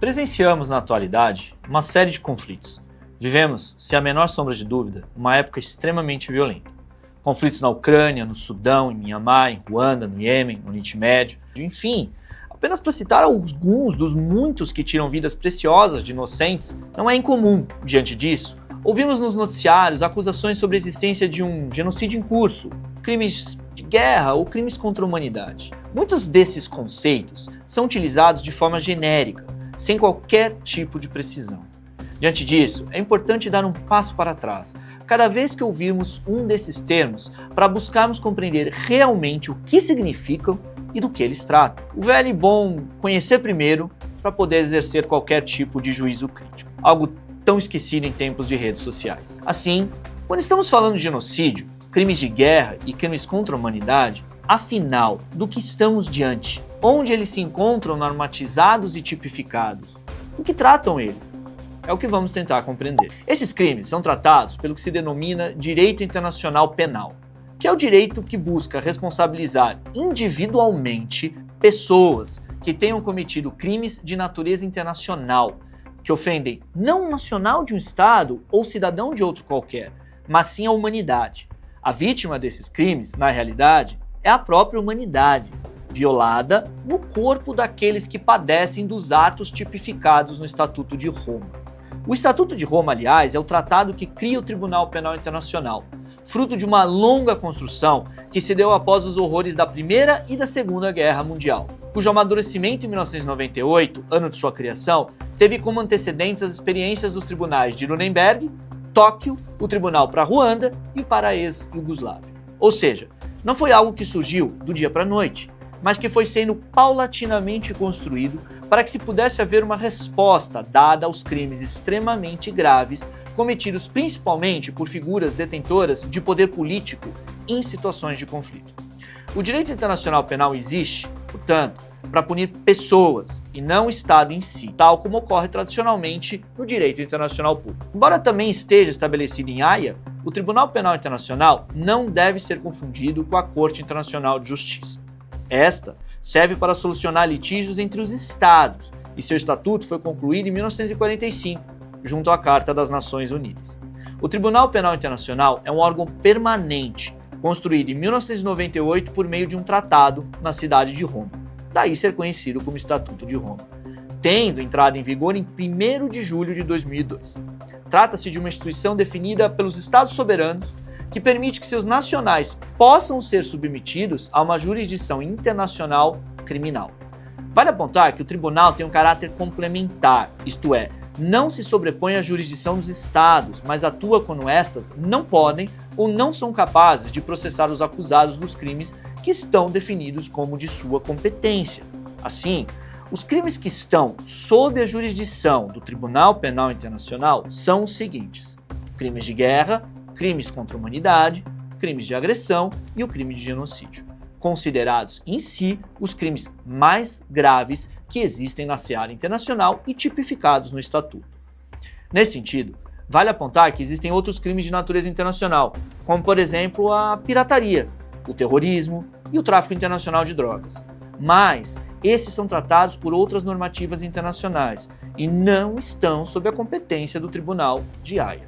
Presenciamos na atualidade uma série de conflitos. Vivemos, sem a menor sombra de dúvida, uma época extremamente violenta. Conflitos na Ucrânia, no Sudão, em Mianmar, em Ruanda, no Iêmen, no Oriente Médio, enfim. Apenas para citar alguns dos muitos que tiram vidas preciosas de inocentes, não é incomum, diante disso, ouvimos nos noticiários acusações sobre a existência de um genocídio em curso, crimes de guerra ou crimes contra a humanidade. Muitos desses conceitos são utilizados de forma genérica, sem qualquer tipo de precisão. Diante disso, é importante dar um passo para trás, cada vez que ouvirmos um desses termos, para buscarmos compreender realmente o que significam e do que eles tratam. O velho e bom conhecer primeiro para poder exercer qualquer tipo de juízo crítico, algo tão esquecido em tempos de redes sociais. Assim, quando estamos falando de genocídio, crimes de guerra e crimes contra a humanidade, afinal, do que estamos diante? Onde eles se encontram normatizados e tipificados? Do que tratam eles? É o que vamos tentar compreender. Esses crimes são tratados pelo que se denomina Direito Internacional Penal, que é o direito que busca responsabilizar individualmente pessoas que tenham cometido crimes de natureza internacional, que ofendem não o nacional de um Estado ou cidadão de outro qualquer, mas sim a humanidade. A vítima desses crimes, na realidade, é a própria humanidade, violada no corpo daqueles que padecem dos atos tipificados no Estatuto de Roma. O Estatuto de Roma, aliás, é o tratado que cria o Tribunal Penal Internacional, fruto de uma longa construção que se deu após os horrores da Primeira e da Segunda Guerra Mundial, cujo amadurecimento em 1998, ano de sua criação, teve como antecedentes as experiências dos tribunais de Nuremberg, Tóquio, o Tribunal para Ruanda e para a ex-Iugoslávia. Ou seja, não foi algo que surgiu do dia para a noite, mas que foi sendo paulatinamente construído para que se pudesse haver uma resposta dada aos crimes extremamente graves cometidos principalmente por figuras detentoras de poder político em situações de conflito. O direito internacional penal existe, portanto, para punir pessoas e não o Estado em si, tal como ocorre tradicionalmente no direito internacional público. Embora também esteja estabelecido em Haia, o Tribunal Penal Internacional não deve ser confundido com a Corte Internacional de Justiça. Esta serve para solucionar litígios entre os Estados e seu estatuto foi concluído em 1945, junto à Carta das Nações Unidas. O Tribunal Penal Internacional é um órgão permanente, construído em 1998 por meio de um tratado na cidade de Roma, daí ser conhecido como Estatuto de Roma, tendo entrado em vigor em 1º de julho de 2002. Trata-se de uma instituição definida pelos Estados soberanos que permite que seus nacionais possam ser submetidos a uma jurisdição internacional criminal. Vale apontar que o tribunal tem um caráter complementar, isto é, não se sobrepõe à jurisdição dos estados, mas atua quando estas não podem ou não são capazes de processar os acusados dos crimes que estão definidos como de sua competência. Assim, os crimes que estão sob a jurisdição do Tribunal Penal Internacional são os seguintes: crimes de guerra, crimes contra a humanidade, crimes de agressão e o crime de genocídio, considerados em si os crimes mais graves que existem na seara internacional e tipificados no Estatuto. Nesse sentido, vale apontar que existem outros crimes de natureza internacional, como por exemplo a pirataria, o terrorismo e o tráfico internacional de drogas. Mas esses são tratados por outras normativas internacionais e não estão sob a competência do Tribunal de Haia.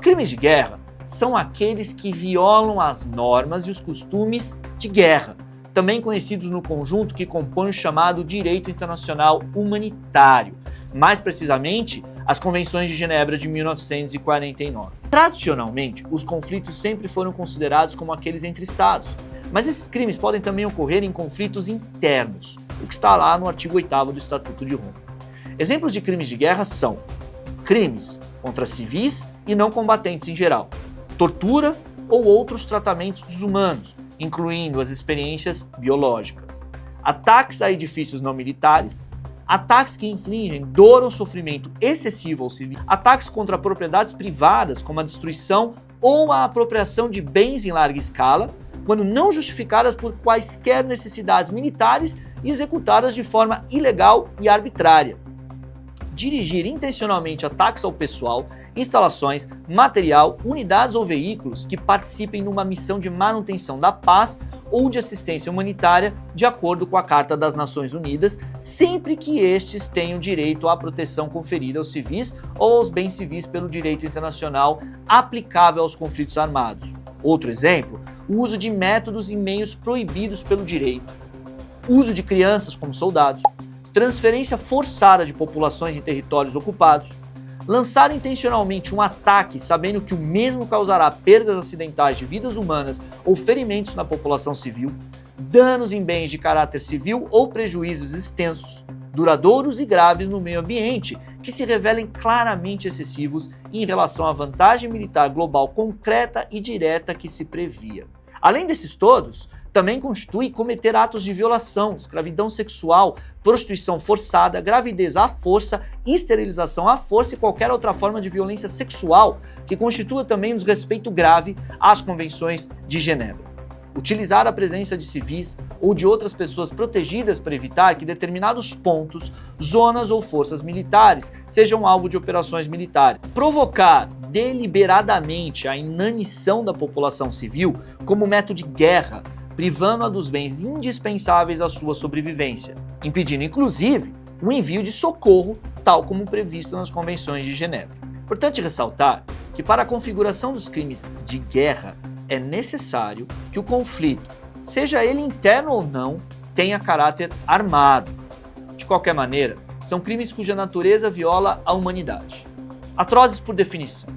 Crimes de guerra são aqueles que violam as normas e os costumes de guerra, também conhecidos no conjunto que compõe o chamado direito internacional humanitário, mais precisamente as Convenções de Genebra de 1949. Tradicionalmente, os conflitos sempre foram considerados como aqueles entre estados, mas esses crimes podem também ocorrer em conflitos internos, o que está lá no artigo 8º do Estatuto de Roma. Exemplos de crimes de guerra são crimes contra civis e não combatentes em geral, tortura ou outros tratamentos desumanos, incluindo as experiências biológicas, ataques a edifícios não militares, ataques que infligem dor ou sofrimento excessivo aos civis, ataques contra propriedades privadas, como a destruição ou a apropriação de bens em larga escala, quando não justificadas por quaisquer necessidades militares e executadas de forma ilegal e arbitrária. dirigir intencionalmente ataques ao pessoal, instalações, material, unidades ou veículos que participem numa missão de manutenção da paz ou de assistência humanitária, de acordo com a Carta das Nações Unidas, sempre que estes tenham direito à proteção conferida aos civis ou aos bens civis pelo direito internacional aplicável aos conflitos armados. Outro exemplo, o uso de métodos e meios proibidos pelo direito, uso de crianças como soldados, transferência forçada de populações em territórios ocupados, lançar intencionalmente um ataque sabendo que o mesmo causará perdas acidentais de vidas humanas ou ferimentos na população civil, danos em bens de caráter civil ou prejuízos extensos, duradouros e graves no meio ambiente, que se revelem claramente excessivos em relação à vantagem militar global concreta e direta que se previa. Além desses todos, também constitui cometer atos de violação, escravidão sexual, prostituição forçada, gravidez à força, esterilização à força e qualquer outra forma de violência sexual que constitua também um desrespeito grave às convenções de Genebra. Utilizar a presença de civis ou de outras pessoas protegidas para evitar que determinados pontos, zonas ou forças militares sejam alvo de operações militares. Provocar deliberadamente a inanição da população civil como método de guerra, privando-a dos bens indispensáveis à sua sobrevivência, impedindo inclusive o envio de socorro, tal como previsto nas convenções de Genebra. Importante ressaltar que para a configuração dos crimes de guerra é necessário que o conflito, seja ele interno ou não, tenha caráter armado. De qualquer maneira, são crimes cuja natureza viola a humanidade. Atrozes por definição.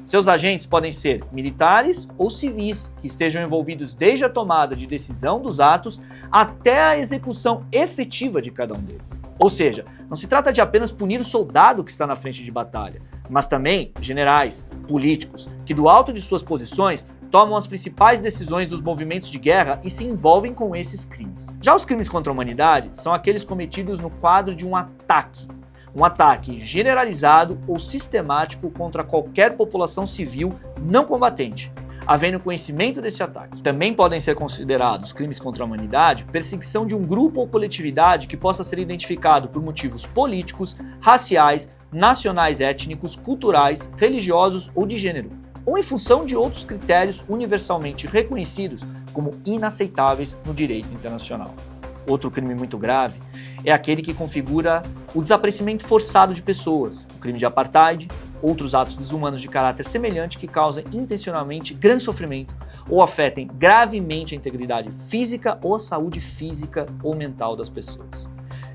Seus agentes podem ser militares ou civis, que estejam envolvidos desde a tomada de decisão dos atos até a execução efetiva de cada um deles. Ou seja, não se trata de apenas punir o soldado que está na frente de batalha, mas também generais, políticos, que do alto de suas posições tomam as principais decisões dos movimentos de guerra e se envolvem com esses crimes. Já os crimes contra a humanidade são aqueles cometidos no quadro de um ataque generalizado ou sistemático contra qualquer população civil não combatente, havendo conhecimento desse ataque. Também podem ser considerados crimes contra a humanidade perseguição de um grupo ou coletividade que possa ser identificado por motivos políticos, raciais, nacionais, étnicos, culturais, religiosos ou de gênero, ou em função de outros critérios universalmente reconhecidos como inaceitáveis no direito internacional. Outro crime muito grave é aquele que configura o desaparecimento forçado de pessoas, o crime de apartheid, outros atos desumanos de caráter semelhante que causam intencionalmente grande sofrimento ou afetem gravemente a integridade física ou a saúde física ou mental das pessoas.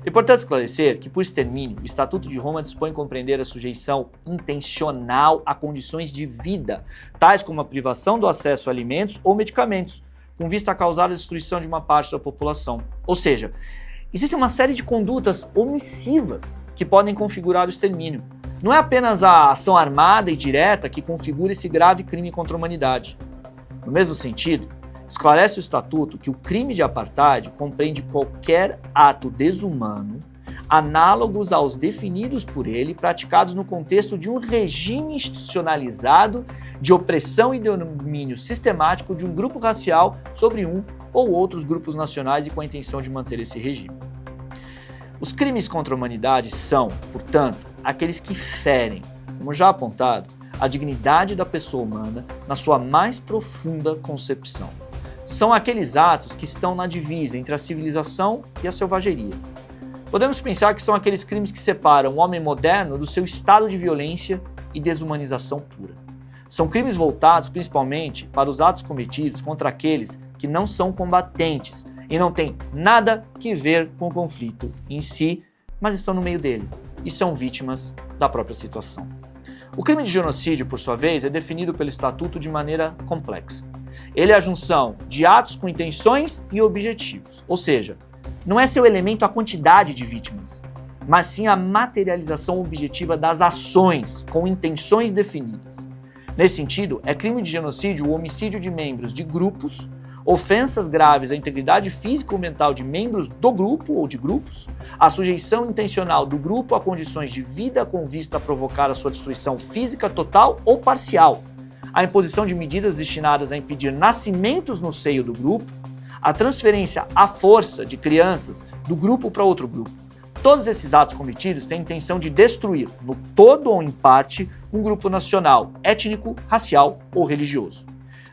É importante esclarecer que, por extermínio, o Estatuto de Roma dispõe compreender a sujeição intencional a condições de vida, tais como a privação do acesso a alimentos ou medicamentos, com vista a causar a destruição de uma parte da população. Ou seja, existe uma série de condutas omissivas que podem configurar o extermínio. Não é apenas a ação armada e direta que configura esse grave crime contra a humanidade. No mesmo sentido, esclarece o Estatuto que o crime de apartheid compreende qualquer ato desumano, análogos aos definidos por ele, praticados no contexto de um regime institucionalizado de opressão e domínio sistemático de um grupo racial sobre um ou outros grupos nacionais e com a intenção de manter esse regime. Os crimes contra a humanidade são, portanto, aqueles que ferem, como já apontado, a dignidade da pessoa humana na sua mais profunda concepção. São aqueles atos que estão na divisa entre a civilização e a selvageria. Podemos pensar que são aqueles crimes que separam o homem moderno do seu estado de violência e desumanização pura. São crimes voltados principalmente para os atos cometidos contra aqueles que não são combatentes e não têm nada que ver com o conflito em si, mas estão no meio dele e são vítimas da própria situação. O crime de genocídio, por sua vez, é definido pelo Estatuto de maneira complexa. Ele é a junção de atos com intenções e objetivos, ou seja, não é seu elemento a quantidade de vítimas, mas sim a materialização objetiva das ações com intenções definidas. Nesse sentido, é crime de genocídio o homicídio de membros de grupos, ofensas graves à integridade física ou mental de membros do grupo ou de grupos, a sujeição intencional do grupo a condições de vida com vista a provocar a sua destruição física total ou parcial, a imposição de medidas destinadas a impedir nascimentos no seio do grupo, a transferência à força de crianças do grupo para outro grupo, Todos esses atos cometidos têm a intenção de destruir, no todo ou em parte, um grupo nacional, étnico, racial ou religioso.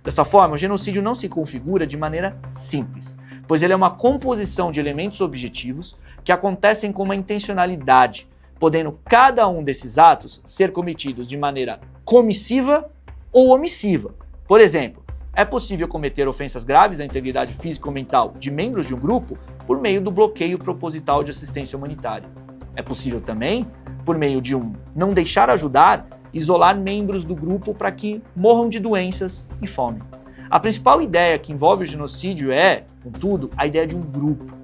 Dessa forma, o genocídio não se configura de maneira simples, pois ele é uma composição de elementos objetivos que acontecem com uma intencionalidade, podendo cada um desses atos ser cometidos de maneira comissiva ou omissiva. Por exemplo, é possível cometer ofensas graves à integridade física ou mental de membros de um grupo por meio do bloqueio proposital de assistência humanitária. É possível também, por meio de não deixar ajudar, isolar membros do grupo para que morram de doenças e fome. A principal ideia que envolve o genocídio é, contudo, a ideia de um grupo,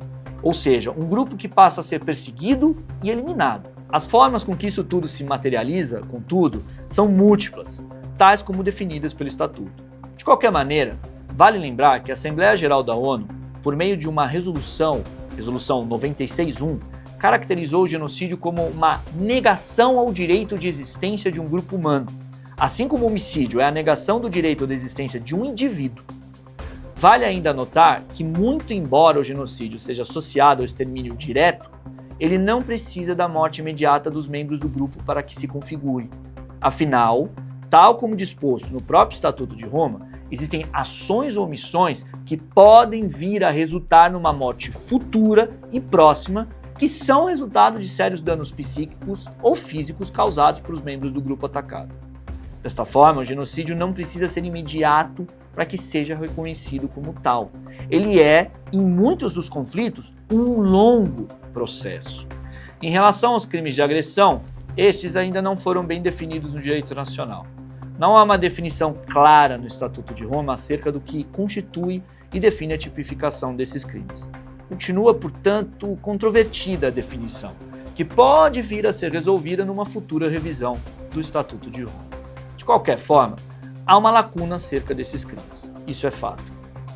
ou seja, um grupo que passa a ser perseguido e eliminado. As formas com que isso tudo se materializa, contudo, são múltiplas, tais como definidas pelo Estatuto. De qualquer maneira, vale lembrar que a Assembleia Geral da ONU, por meio de uma resolução 96.1, caracterizou o genocídio como uma negação ao direito de existência de um grupo humano, assim como o homicídio é a negação do direito da existência de um indivíduo. Vale ainda notar que, muito embora o genocídio seja associado ao extermínio direto, ele não precisa da morte imediata dos membros do grupo para que se configure. Afinal, tal como disposto no próprio Estatuto de Roma, existem ações ou omissões que podem vir a resultar numa morte futura e próxima, que são resultado de sérios danos psíquicos ou físicos causados por os membros do grupo atacado. Desta forma, o genocídio não precisa ser imediato para que seja reconhecido como tal. Ele é, em muitos dos conflitos, um longo processo. Em relação aos crimes de agressão, estes ainda não foram bem definidos no direito nacional. Não há uma definição clara no Estatuto de Roma acerca do que constitui e define a tipificação desses crimes. Continua, portanto, controvertida a definição, que pode vir a ser resolvida numa futura revisão do Estatuto de Roma. De qualquer forma, há uma lacuna acerca desses crimes. Isso é fato.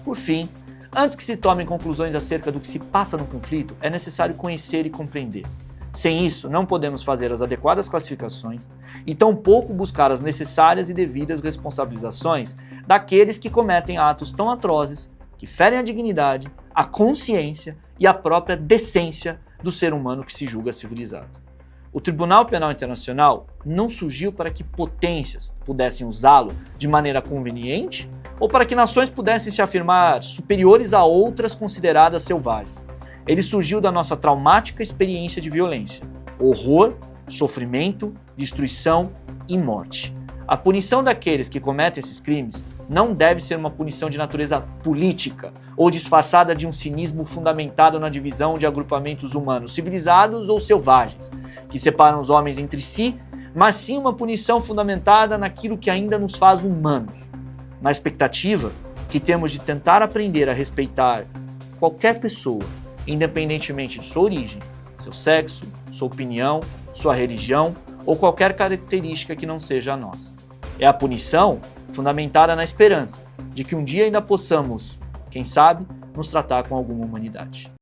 Por fim, antes que se tomem conclusões acerca do que se passa no conflito, é necessário conhecer e compreender. Sem isso, não podemos fazer as adequadas classificações e tampouco buscar as necessárias e devidas responsabilizações daqueles que cometem atos tão atrozes que ferem a dignidade, a consciência e a própria decência do ser humano que se julga civilizado. O Tribunal Penal Internacional não surgiu para que potências pudessem usá-lo de maneira conveniente ou para que nações pudessem se afirmar superiores a outras consideradas selvagens. Ele surgiu da nossa traumática experiência de violência, horror, sofrimento, destruição e morte. A punição daqueles que cometem esses crimes não deve ser uma punição de natureza política ou disfarçada de um cinismo fundamentado na divisão de agrupamentos humanos civilizados ou selvagens, que separam os homens entre si, mas sim uma punição fundamentada naquilo que ainda nos faz humanos, na expectativa que temos de tentar aprender a respeitar qualquer pessoa, independentemente de sua origem, seu sexo, sua opinião, sua religião ou qualquer característica que não seja a nossa. É a punição fundamentada na esperança de que um dia ainda possamos, quem sabe, nos tratar com alguma humanidade.